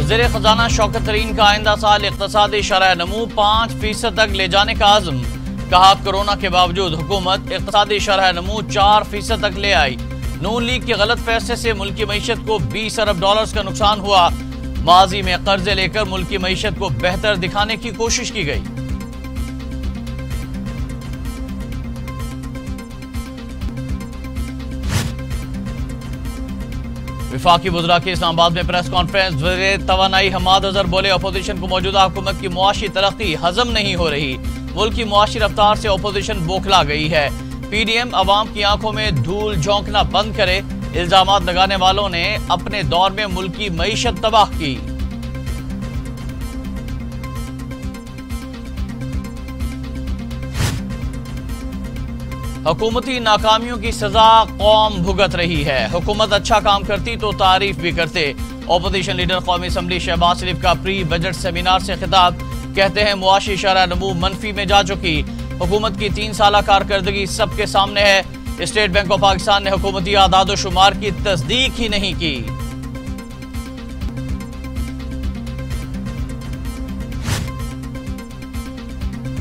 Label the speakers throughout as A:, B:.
A: वज़ीर खजाना शौकत तरीन का आइंदा साल इक़्तिसादी शरह नमू 5% तक ले जाने का आज़म। कहा, कोरोना के बावजूद हुकूमत इक़्तिसादी शरह नमू 4% तक ले आई। नून लीग के गलत फैसले से मुल्की मईशत को 20 अरब डॉलर्स का नुकसान हुआ। माजी में कर्जे लेकर मुल्की मईशत को बेहतर दिखाने की कोशिश की गई। विफाकी वज़रा की इस्लामाबाद में प्रेस कॉन्फ्रेंस। वज़ीर तवानाई हमाद अजहर बोले, अपोजिशन को मौजूदा हुकूमत की मुआशी तरक्की हजम नहीं हो रही। मुल्क की मुआशी रफ्तार से अपोजिशन बौखला गई है। PDM अवाम की आंखों में धूल झोंकना बंद करे। इल्जामात लगाने वालों ने अपने दौर में मुल्क की मईशत तबाह की। हुकूमती नाकामियों की सजा कौम भुगत रही है। हुकूमत अच्छा काम करती तो तारीफ भी करते। ओपोजिशन लीडर कौमी असम्बली शहबाज शरीफ का प्री बजट सेमिनार से खिताब। कहते हैं, मुआशी शरह नमू मनफी में जा चुकी। हुकूमत की 3 साला कारकर्दगी सबके सामने है। स्टेट बैंक ऑफ पाकिस्तान ने हुकूमती आदाद शुमार की तस्दीक ही नहीं की।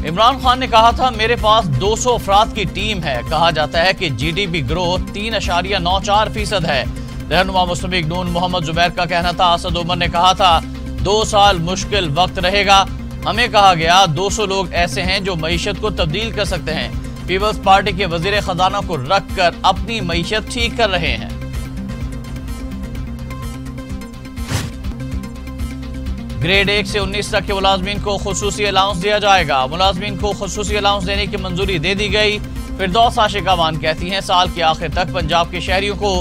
A: इमरान खान ने कहा था, मेरे पास 200 अफराद की टीम है। कहा जाता है कि GDP ग्रोथ 3.94% है। रहनुमा मुस्लिम लीग नून मोहम्मद जुबैर का कहना था, असद उमर ने कहा था 2 साल मुश्किल वक्त रहेगा। हमें कहा गया 200 लोग ऐसे हैं जो मईशत को तब्दील कर सकते हैं। पीपल्स पार्टी के वजीर खजाना को रख कर अपनी मईशत ठीक कर रहे हैं। ग्रेड 1 से 19 तक के मुलाजमीन को खुसूसी अलाउंस दिया जाएगा। मुलाजमीन को खुसूसी अलाउंस देने की मंजूरी दे दी गई। फिरदौस आशिक अवान कहती हैं, साल के आखिर तक पंजाब के शहरियों को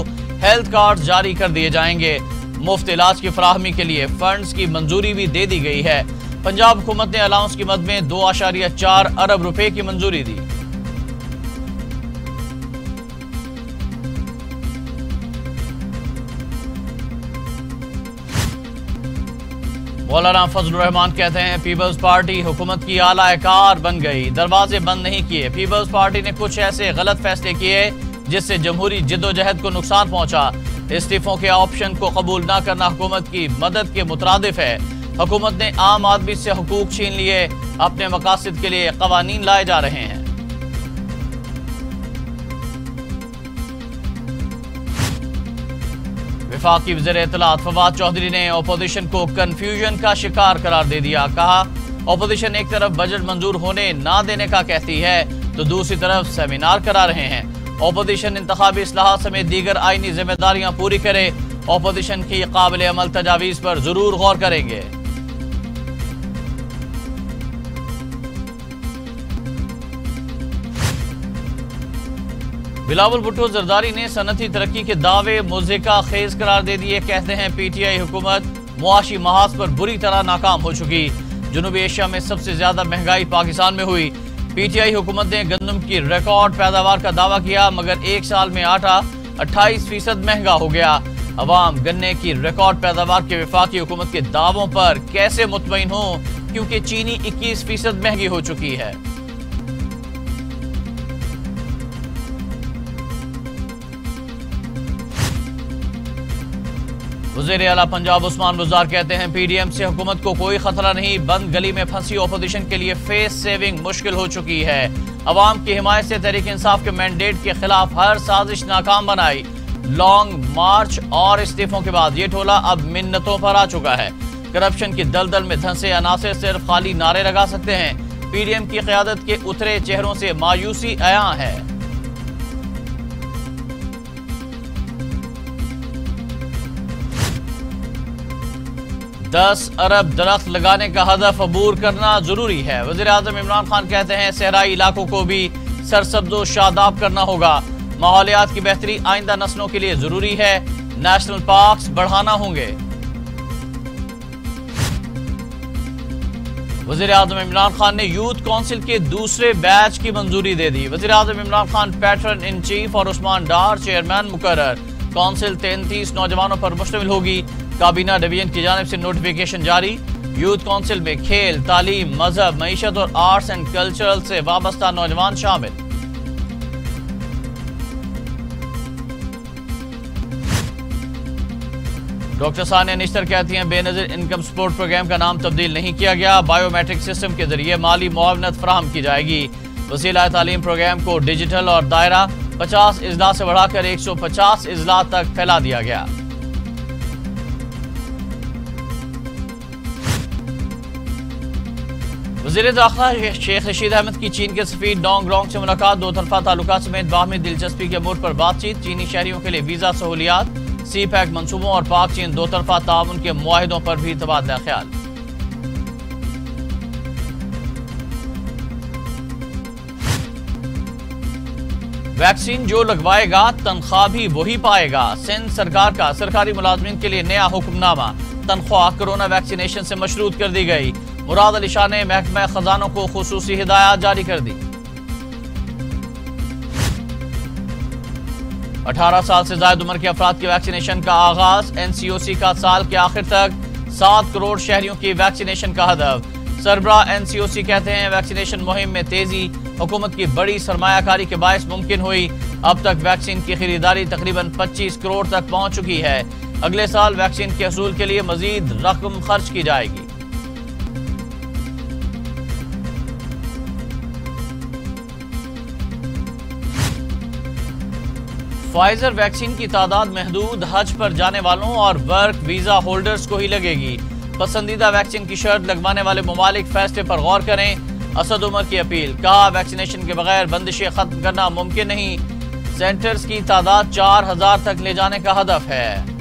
A: हेल्थ कार्ड जारी कर दिए जाएंगे। मुफ्त इलाज की फराहमी के लिए फंड्स की मंजूरी भी दे दी गई है। पंजाब हुकूमत ने अलाउंस की मद में 2.4 अरब रुपए की मंजूरी दी। मौलाना फजलुर रहमान कहते हैं, पीपल्स पार्टी हुकूमत की आला-ए-कार बन गई। दरवाजे बंद नहीं किए। पीपल्स पार्टी ने कुछ ऐसे गलत फैसले किए जिससे जमहूरी जिद्दोजहद को नुकसान पहुंचा। इस्तीफों के ऑप्शन को कबूल न करना हुकूमत की मदद के मुतरादिफ है। हुकूमत ने आम आदमी से हुकूक छीन लिए। अपने मकासद के लिए कवानीन लाए जा रहे हैं। वफाकी वज़ीर इत्तलात फवाद चौधरी ने ओपोजिशन को कन्फ्यूजन का शिकार करार दे दिया। कहा, ओपोजिशन एक तरफ बजट मंजूर होने ना देने का कहती है तो दूसरी तरफ सेमिनार करा रहे हैं। ओपोजिशन इंतखाबी इस्लाहात समेत दीगर आईनी जिम्मेदारियां पूरी करे। ओपोजिशन की काबिल अमल तजावीज़ पर जरूर गौर करेंगे। बिलावल भुट्टो जरदारी ने सनती तरक्की के दावे मुज़िका खेज करार दे दिए। कहते हैं, PTI हुकूमत मुआशी महाज पर बुरी तरह नाकाम हो चुकी। जनूबी एशिया में सबसे ज्यादा महंगाई पाकिस्तान में हुई। PTI हुकूमत ने गंदम की रिकॉर्ड पैदावार का दावा किया, मगर 1 साल में आटा 28% महंगा हो गया। अवाम गन्ने की रिकॉर्ड पैदावार के वफाकी हुकूमत के दावों पर कैसे मुतमईन हो, क्योंकि चीनी 21% महंगी हो चुकी है। वज़ीर आला पंजाब उस्मान बुज़दार कहते हैं, PDM से हुकूमत को कोई खतरा नहीं। बंद गली में फंसी ओपोजिशन के लिए फेस सेविंग मुश्किल हो चुकी है। अवाम की हिमायत से तहरीक इंसाफ के मैंडेट के खिलाफ हर साजिश नाकाम बनाई। लॉन्ग मार्च और इस्तीफों के बाद ये टोला अब मिन्नतों पर आ चुका है। करप्शन की दलदल में धंसे अनासर सिर्फ खाली नारे लगा सकते हैं। PDM की क़यादत के उतरे चेहरों से मायूसी आया है। 10 अरब दरख्त लगाने का हदफ अबूर करना जरूरी है। वज़ीर आज़म इमरान खान कहते हैं, सहराई इलाकों को भी सरसब्ज़ो शादाब करना होगा। माहौलियात की बेहतरी आइंदा नस्लों के लिए जरूरी है। नेशनल पार्क्स बढ़ाना होंगे। वज़ीर आज़म इमरान खान ने यूथ काउंसिल के दूसरे बैच की मंजूरी दे दी। वज़ीर आज़म Imran Khan patron in chief और उस्मान डार चेयरमैन मुकर्रर। काउंसिल 33 नौजवानों पर मुश्तमिल होगी। काबीना डिवीजन की जानिब से नोटिफिकेशन जारी। यूथ काउंसिल में खेल, तालीम, मजहब, मईशत और आर्ट्स एंड कल्चरल से वाबस्ता नौजवान शामिल। डॉक्टर सानिया निश्तर कहती हैं बेनज़ीर इनकम सपोर्ट प्रोग्राम का नाम तब्दील नहीं किया गया, बायोमेट्रिक सिस्टम के जरिए माली मुआवनत फराहम की जाएगी। वसीला तालीम प्रोग्राम को डिजिटल और दायरा 50 अजला से बढ़ाकर 150 अजला तक फैला दिया गया। वज़ीर दाखिला शेख रशीद अहमद की चीन के सफीर डोंग रोंग से मुलाकात, दो तरफा ताल्लुकात समेत बाहमी दिलचस्पी के अमूर पर बातचीत, चीनी शहरियों के लिए वीजा सहूलियात, सी पैक मनसूबों और पाक चीन दो तरफा ताउन के मुआहिदों पर भी तबादला ख्याल। वैक्सीन जो लगवाएगा तनख्वाह भी वही पाएगा, सिंध सरकार का सरकारी मुलाजमीन के लिए नया हुक्मनामा, तनख्वाह कोरोना वैक्सीनेशन से मशरूत कर दी गई। मुराद अली शाह ने महकमा खजानों को खुसूसी हिदायत जारी कर दी। 18 साल से ज्यादा उम्र के अफराद की वैक्सीनेशन का आगाज, NCOC का साल के आखिर तक 7 करोड़ शहरियों की वैक्सीनेशन का हदफ। सरबरा NCOC कहते हैं वैक्सीनेशन मुहिम में तेजी हुकूमत की बड़ी सरमायाकारी के बायस मुमकिन हुई। अब तक वैक्सीन की खरीदारी तकरीबन 25 करोड़ तक पहुंच चुकी है। अगले साल वैक्सीन के हसूल के लिए मजीद रकम खर्च की जाएगी। फाइजर वैक्सीन की तादाद महदूद, हज पर जाने वालों और वर्क वीजा होल्डर्स को ही लगेगी। पसंदीदा वैक्सीन की शर्त लगवाने वाले ममालिक फैसले पर गौर करें। असद उमर की अपील, कहा वैक्सीनेशन के बगैर बंदिशें खत्म करना मुमकिन नहीं। सेंटर्स की तादाद 4000 तक ले जाने का हदफ है।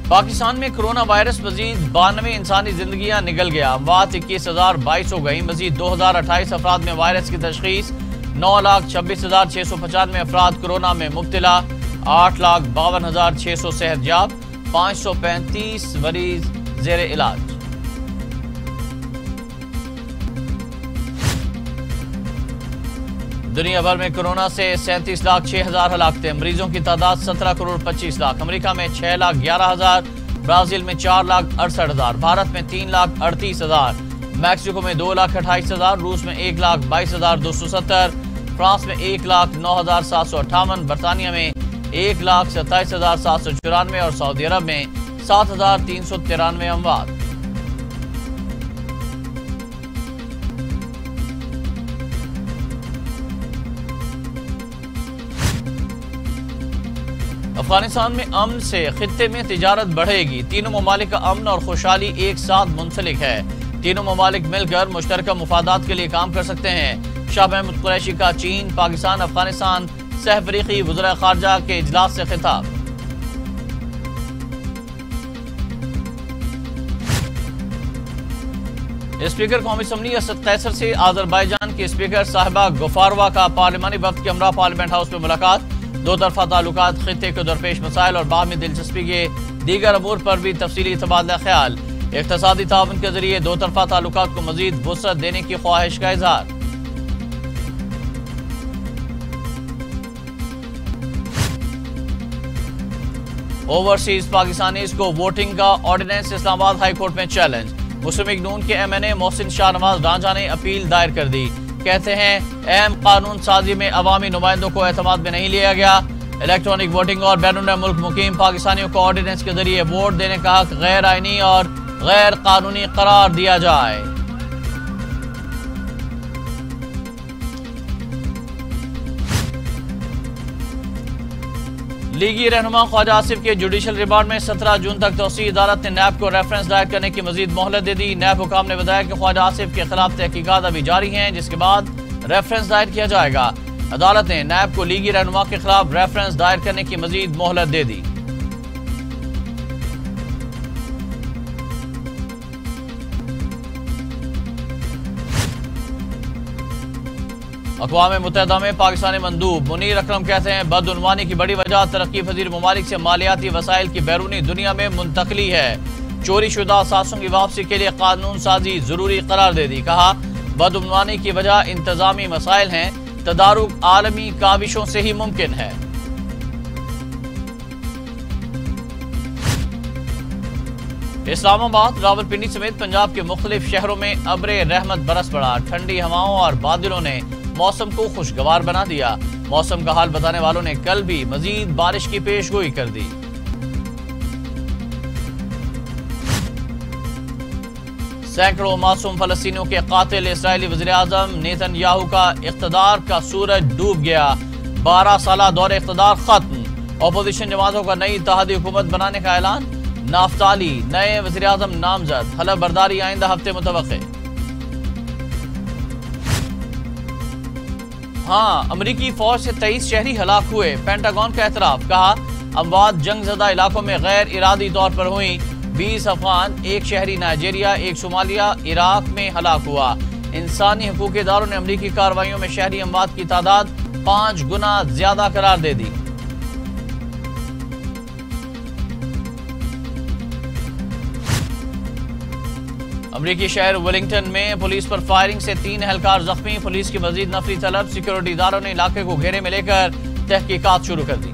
A: पाकिस्तान में कोरोना वायरस मजीद 92 इंसानी जिंदगियां निगल गया, अमवात 21,022 हो गई। मजीद 2028 अफराद में वायरस की तशखीस, 9,26,695 अफराद कोरोना में मुब्तला, 8,52,600 सेहतयाब, 535 मरीज जेर इलाज। दुनिया भर में कोरोना से 37,06,000 हलाकतें, मरीजों की तादाद 17 करोड़ 25 लाख। अमेरिका में 6,11,000, ब्राजील में 4,68,000, भारत में 3,38,000, मैक्सिको में 2,28,000, रूस में 1,22,270, फ्रांस में 1,09,758, बरतानिया में 1,27,794 और सऊदी अरब में 7,393 अमवात। अफगानिस्तान में अमन से खित्ते में तिजारत बढ़ेगी, तीनों ममालिक का अमन और खुशहाली एक साथ मुंसलिक है। तीनों ममालिक मिलकर मुश्तरका मुफादात के लिए काम कर सकते हैं। शाह महमूद कुरैशी का चीन, पाकिस्तान, अफगानिस्तान सहफरीकी वज़ीर ख़ारजा के इजलास से खिताब। स्पीकर कौमी असम्बली असद कैसर से आज़रबाईजान के स्पीकर साहिबा गफारवा का पार्लिमानी वफ्द के हमरा पार्लियामेंट हाउस में मुलाकात, दो तरफा ताल्लुकात, खित्ते के दरपेश मसाइल और बाहमी दिलचस्पी के दीगर अमूर पर भी तफसीली तबादला ख्याल। इक़्तिसादी ताउन के जरिए दो तरफा ताल्लुकात को मजीद वुसअत देने की ख्वाहिश का इजहार। ओवरसीज पाकिस्तानीज को वोटिंग का ऑर्डिनेंस, इस्लामाबाद हाई कोर्ट में चैलेंज। मुस्लिम लीग नून के MNA मोहसिन शाहनवाज रांझा ने अपील दायर कर दी। कहते हैं अहम कानून साजी में अवामी नुमाइंदों को एतमाद में नहीं लिया गया। इलेक्ट्रॉनिक वोटिंग और बैरून मुल्क मुकीम पाकिस्तानियों को ऑर्डिनेंस के जरिए वोट देने का हक गैर आईनी और गैर कानूनी करार दिया जाए। लीगी रहनुमा ख्वाजा आसिफ के जुडिशल रिमांड में 17 जून तक तौसीई अदालत ने नैब को रेफरेंस दायर करने की मजीद मोहलत दे दी। नैब हुकाम ने बताया कि ख्वाजा आसिफ के खिलाफ तहकीकात अभी जारी हैं, जिसके बाद रेफरेंस दायर किया जाएगा। अदालत ने नैब को लीगी रहनुमा के खिलाफ रेफरेंस दायर करने की मजीद मोहलत दे दी। अक़वाम मुत्तहिदा में पाकिस्तानी मंदूब मुनीर अकरम कहते हैं बदउनवानी की बड़ी वजह तरक्की पजीर ममालिक से मालियाती वसाइल की बैरूनी दुनिया में मुंतकली है। चोरी शुदा असासों की वापसी के लिए कानून साजी जरूरी करार दे दी। कहा बदउनवानी की वजह इंतजामी मसाइल हैं, तदारुक आलमी काविशों से ही मुमकिन है। इस्लामाबाद, रावलपिंडी समेत पंजाब के मुख्तलिफ शहरों में अब्रे रहमत बरस पड़ा। ठंडी हवाओं और बादलों ने मौसम को खुशगवार बना दिया। मौसम का हाल बताने वालों ने कल भी मजीद बारिश की पेशगोई कर दी। सैकड़ों मासूम फलस्तीनियों के कातिल इसराइली वज़ीर-ए-आज़म नेतन्याहू का इक़्तिदार का सूरज डूब गया। 12 साला दौर इक़्तिदार खत्म। अपोजिशन जमातों का नई इत्तेहादी हुकूमत बनाने का ऐलान। नाफ्ताली नए वज़ीर-ए-आज़म नामजद। हलफ बर्दारी आइंदा हफ्ते मुतवक्के। हाँ, अमरीकी फौज से 23 शहरी हलाक हुए। पेंटागन का एतराफ। कहा अमवात जंगज़दा इलाकों में गैर इरादी तौर पर हुई। 20 अफगान, एक शहरी नाइजीरिया, एक सोमालिया, इराक में हलाक हुआ। इंसानी हकूक़ के इदारों ने अमरीकी कार्रवाइयों में शहरी अमवात की तादाद 5 गुना ज्यादा करार दे दी। अमरीकी शहर वेलिंगटन में पुलिस पर फायरिंग से 3 एहलकार जख्मी। पुलिस की मजीद नफरी तलब। सिक्योरिटी इदारों ने इलाके को घेरे में लेकर तहकीकात शुरू कर दी।